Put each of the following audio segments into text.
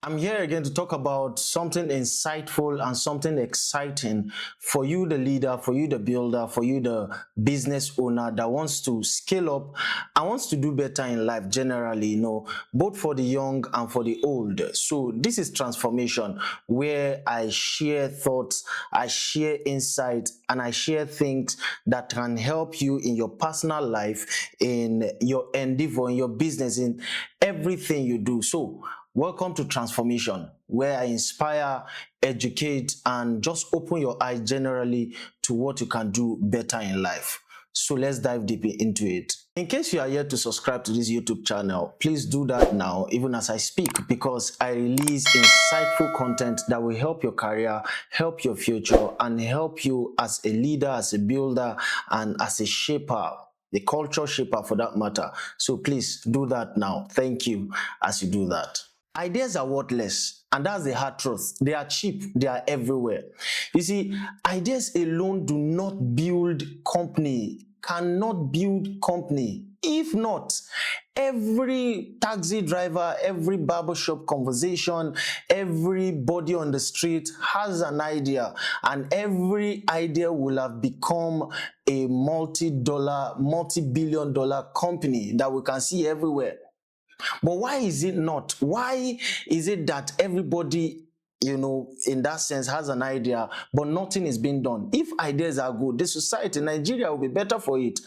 I'm here again to talk about something insightful and something exciting for you, the leader, for you, the builder, for you, the business owner that wants to scale up and wants to do better in life generally, both for the young and for the old. So, this is transformation where I share thoughts, I share insights, and I share things that can help you in your personal life, in your endeavor, in your business, in everything you do. So, welcome to Transformation, where I inspire, educate, and just open your eyes generally to what you can do better in life. So let's dive deep into it. In case you are yet to subscribe to this YouTube channel, please do that now, even as I speak, because I release insightful content that will help your career, help your future, and help you as a leader, as a builder, and as a shaper, the culture shaper for that matter. So please do that now. Thank you as you do that. Ideas are worthless, and that's the hard truth. They are cheap, they are everywhere. You see, ideas alone do not build company, cannot build company. If not, every taxi driver, every barbershop conversation, everybody on the street has an idea, and every idea will have become a multi-dollar, multi-billion dollar company that we can see everywhere. But why is it not? Why is it that everybody, in that sense, has an idea, but nothing is being done? If ideas are good, the society, Nigeria, will be better for it.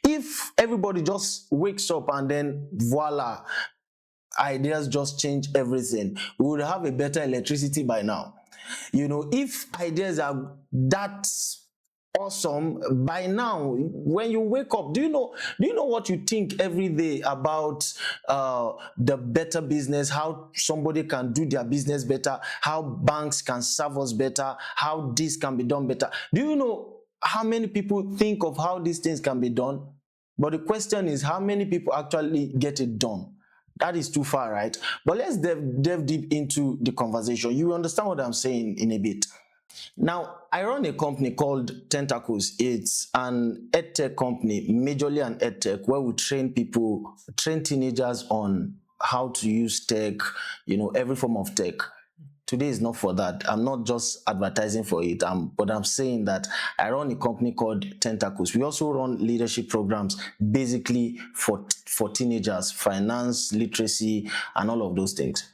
If everybody just wakes up and then voila, ideas just change everything, we would have a better electricity by now. If ideas are that awesome by now, when you wake up, do you know what you think every day about the better business, how somebody can do their business better, how banks can serve us better, how this can be done better? Do you know how many people think of how these things can be done? But the question is, how many people actually get it done? That is too far, right? But let's delve deep into the conversation. You understand what I'm saying in a bit. Now, I run a company called Tentacles. It's an edtech company, majorly an edtech, where we train people, train teenagers on how to use tech, every form of tech. Today is not for that. I'm not just advertising for it, but I'm saying that I run a company called Tentacles. We also run leadership programs basically for teenagers, finance, literacy, and all of those things.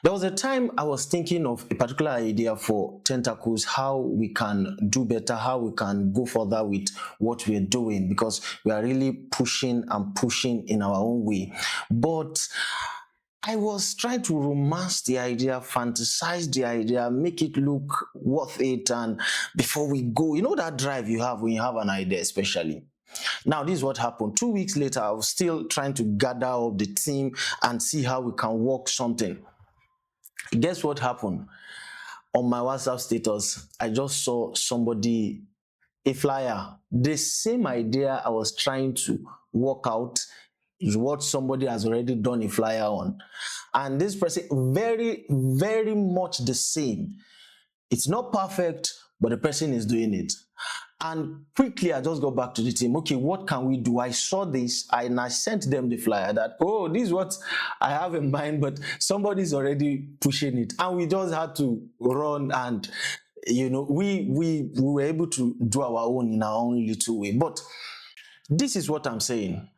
There was a time I was thinking of a particular idea for Tentacles, how we can do better, how we can go further with what we're doing, because we are really pushing and pushing in our own way. But I was trying to romance the idea, fantasize the idea, make it look worth it. And before we go, that drive you have when you have an idea, especially. Now, this is what happened. 2 weeks later, I was still trying to gather up the team and see how we can work something. Guess what happened? On my WhatsApp status, I just saw somebody, a flyer. The same idea I was trying to work out is what somebody has already done a flyer on. And this person, very, very much the same. It's not perfect, but the person is doing it. And quickly, I just got back to the team. Okay, what can we do? I saw this and I sent them the flyer that, oh, this is what I have in mind, but somebody's already pushing it. And we just had to run and, we were able to do our own in our own little way. But this is what I'm saying.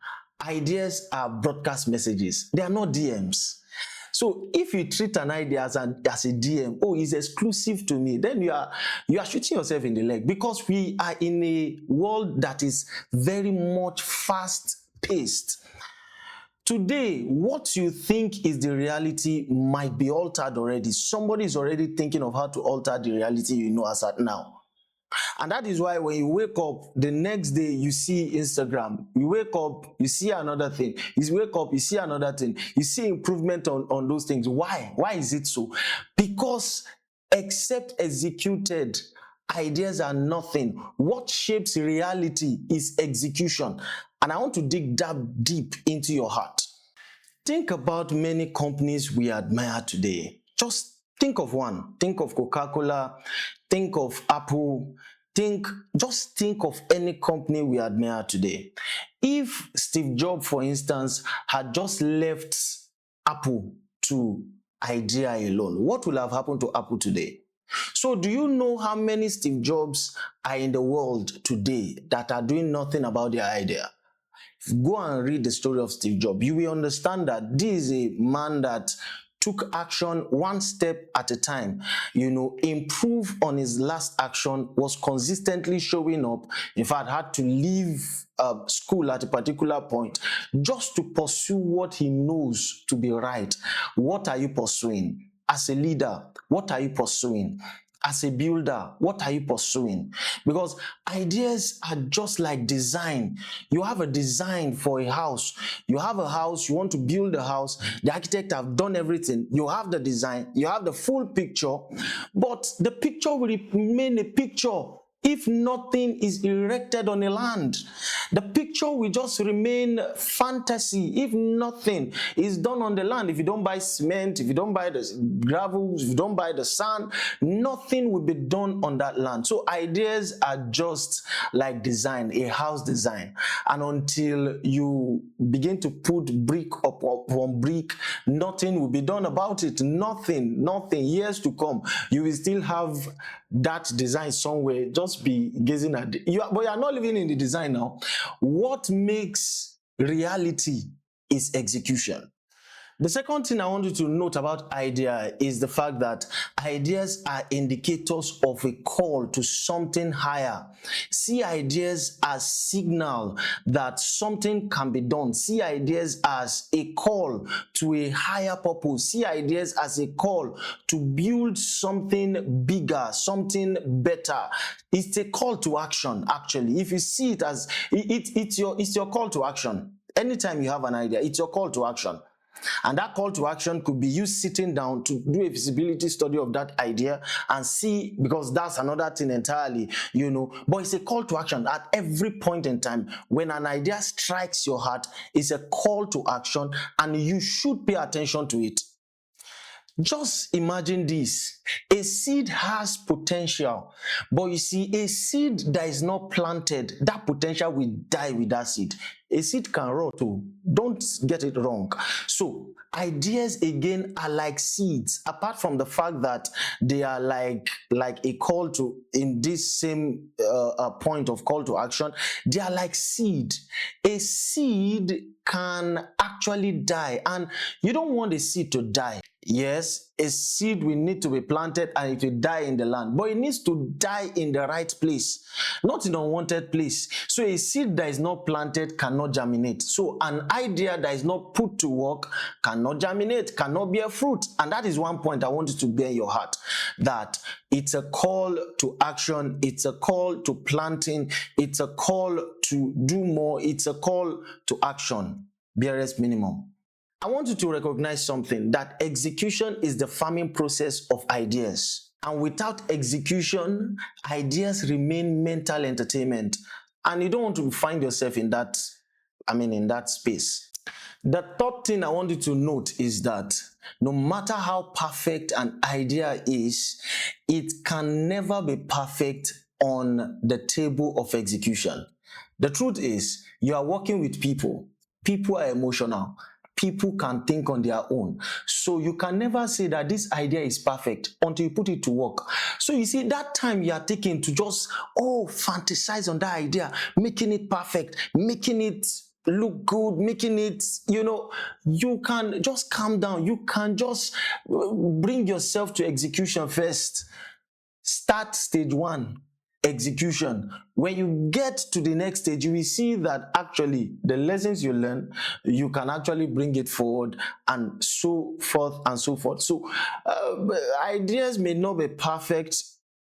Ideas are broadcast messages. They are not DMs. So if you treat an idea as a DM, oh, it's exclusive to me, then you are shooting yourself in the leg, because we are in a world that is very much fast-paced. Today, what you think is the reality might be altered already. Somebody is already thinking of how to alter the reality you know as at now. And that is why when you wake up, the next day you see Instagram. You wake up, you see another thing. You wake up, you see another thing. You see improvement on those things. Why? Why is it so? Because except executed, ideas are nothing. What shapes reality is execution. And I want to dig that deep into your heart. Think about many companies we admire today. Just think of one. Think of Coca-Cola. Think of Apple. Just think of any company we admire today. If Steve Jobs, for instance, had just left Apple to idea alone, what will have happened to Apple today? So, do you know how many Steve Jobs are in the world today that are doing nothing about their idea? Go and read the story of Steve Jobs. You will understand that this is a man that took action one step at a time, improve on his last action, was consistently showing up. In fact, had to leave school at a particular point just to pursue what he knows to be right. What are you pursuing? As a leader, what are you pursuing? As a builder, what are you pursuing? Because ideas are just like design. You have a design for a house. You have a house, you want to build a house. The architect have done everything. You have the design, you have the full picture, but the picture will remain a picture if nothing is erected on a land. The picture will just remain fantasy if nothing is done on the land. If you don't buy cement, if you don't buy the gravel, if you don't buy the sand, nothing will be done on that land. So ideas are just like design, a house design. And until you begin to put brick upon brick, nothing will be done about it. Nothing. Years to come, you will still have that design somewhere. Just be gazing at it. But you are not living in the design now. What makes reality is execution. The second thing I want you to note about idea is the fact that ideas are indicators of a call to something higher. See ideas as signal that something can be done. See ideas as a call to a higher purpose. See ideas as a call to build something bigger, something better. It's a call to action, actually. If you see it as it's your call to action. Anytime you have an idea, it's your call to action. And that call to action could be you sitting down to do a feasibility study of that idea and see, because that's another thing entirely, but it's a call to action at every point in time. When an idea strikes your heart, it's a call to action and you should pay attention to it. Just imagine this. A seed has potential, but you see, a seed that is not planted, that potential will die with that seed. A seed can rot too. Don't get it wrong. So ideas again are like seeds, apart from the fact that they are like a call to, in this same point of call to action, they are like seed. A seed can actually die, and you don't want a seed to die. Yes, a seed will need to be planted and it will die in the land, but it needs to die in the right place, not in an unwanted place. So a seed that is not planted cannot germinate. So an idea that is not put to work cannot germinate, cannot bear fruit. And that is one point I want you to bear in your heart, that it's a call to action, it's a call to planting, it's a call to do more, it's a call to action. Barest minimum. I want you to recognize something, that execution is the farming process of ideas. And without execution, ideas remain mental entertainment. And you don't want to find yourself in that space. The third thing I want you to note is that no matter how perfect an idea is, it can never be perfect on the table of execution. The truth is, you are working with people. People are emotional. People can think on their own. So you can never say that this idea is perfect until you put it to work. So you see, that time you are taking to just, fantasize on that idea, making it perfect, making it look good, making it, you can just calm down. You can just bring yourself to execution first. Start stage one, execution. When you get to the next stage, you will see that actually the lessons you learn, you can actually bring it forward, and so forth and so forth. So ideas may not be perfect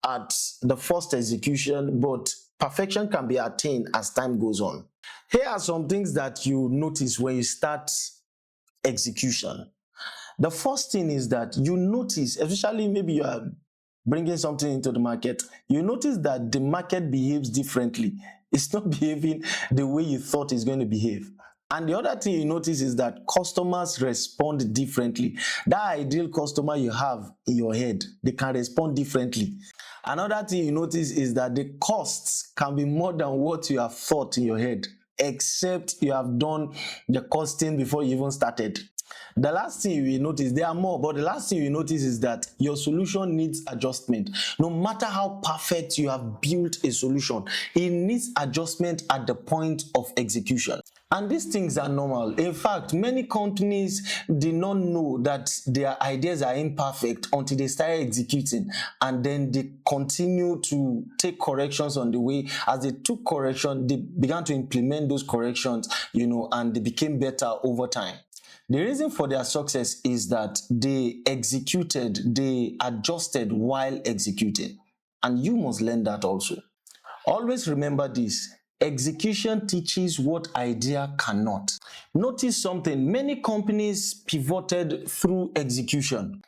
at the first execution, but perfection can be attained as time goes on. Here are some things that you notice when you start execution. The first thing is that you notice, especially maybe you are bringing something into the market, you notice that the market behaves differently. It's not behaving the way you thought it's going to behave. And the other thing you notice is that customers respond differently. That ideal customer you have in your head, they can respond differently. Another thing you notice is that the costs can be more than what you have thought in your head, except you have done the costing before you even started. The last thing you will notice, there are more, but the last thing you notice is that your solution needs adjustment. No matter how perfect you have built a solution, it needs adjustment at the point of execution. And these things are normal. In fact, many companies did not know that their ideas are imperfect until they started executing, and then they continue to take corrections on the way. As they took correction, they began to implement those corrections, and they became better over time. The reason for their success is that they executed, they adjusted while executing. And you must learn that also. Always remember this: execution teaches what idea cannot. Notice something: many companies pivoted through execution.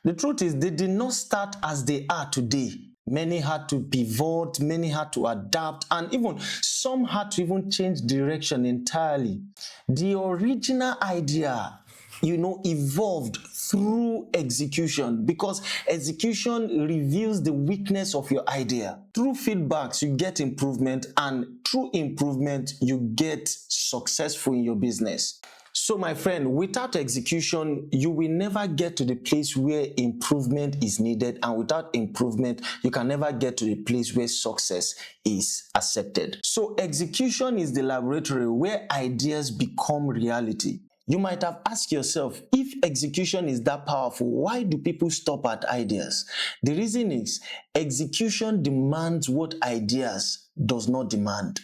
The truth is, they did not start as they are today. Many had to pivot, many had to adapt, and even some had to even change direction entirely. The original idea, evolved through execution, because execution reveals the weakness of your idea. Through feedbacks, you get improvement, and through improvement, you get successful in your business. So, my friend, without execution, you will never get to the place where improvement is needed, and without improvement, you can never get to the place where success is accepted. So, execution is the laboratory where ideas become reality. You might have asked yourself, if execution is that powerful, why do people stop at ideas? The reason is execution demands what ideas does not demand.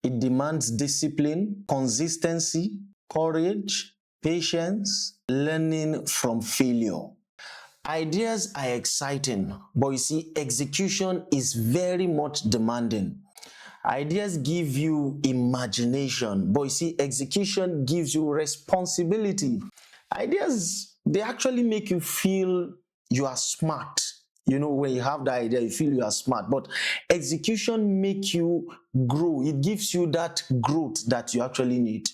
It demands discipline, consistency, courage, patience, learning from failure. Ideas are exciting, but you see, execution is very much demanding. Ideas give you imagination, but you see, execution gives you responsibility. Ideas, they actually make you feel you are smart. When you have the idea, you feel you are smart, but execution makes you grow. It gives you that growth that you actually need.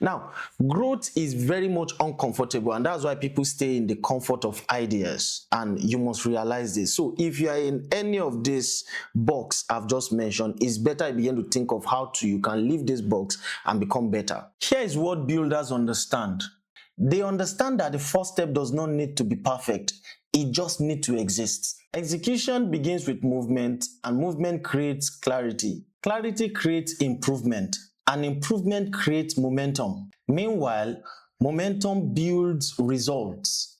Now, growth is very much uncomfortable, and that's why people stay in the comfort of ideas, and you must realize this. So if you are in any of this box I've just mentioned, it's better you begin to think of how you can leave this box and become better. Here is what builders understand. They understand that the first step does not need to be perfect. It just needs to exist. Execution begins with movement, and movement creates clarity. Clarity creates improvement, and improvement creates momentum. Meanwhile, momentum builds results.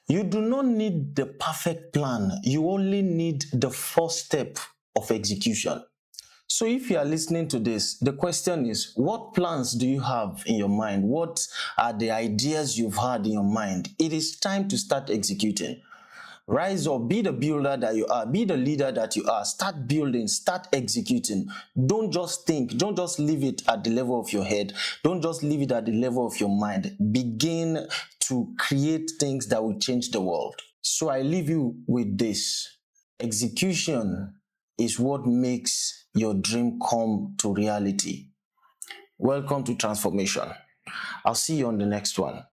You do not need the perfect plan. You only need the first step of execution. So if you are listening to this, the question is, what plans do you have in your mind? What are the ideas you've had in your mind? It is time to start executing. Rise up, be the builder that you are, be the leader that you are. Start building, start executing. Don't just think, don't just leave it at the level of your head. Don't just leave it at the level of your mind. Begin to create things that will change the world. So I leave you with this: execution is what makes your dream come to reality. Welcome to transformation. I'll see you on the next one.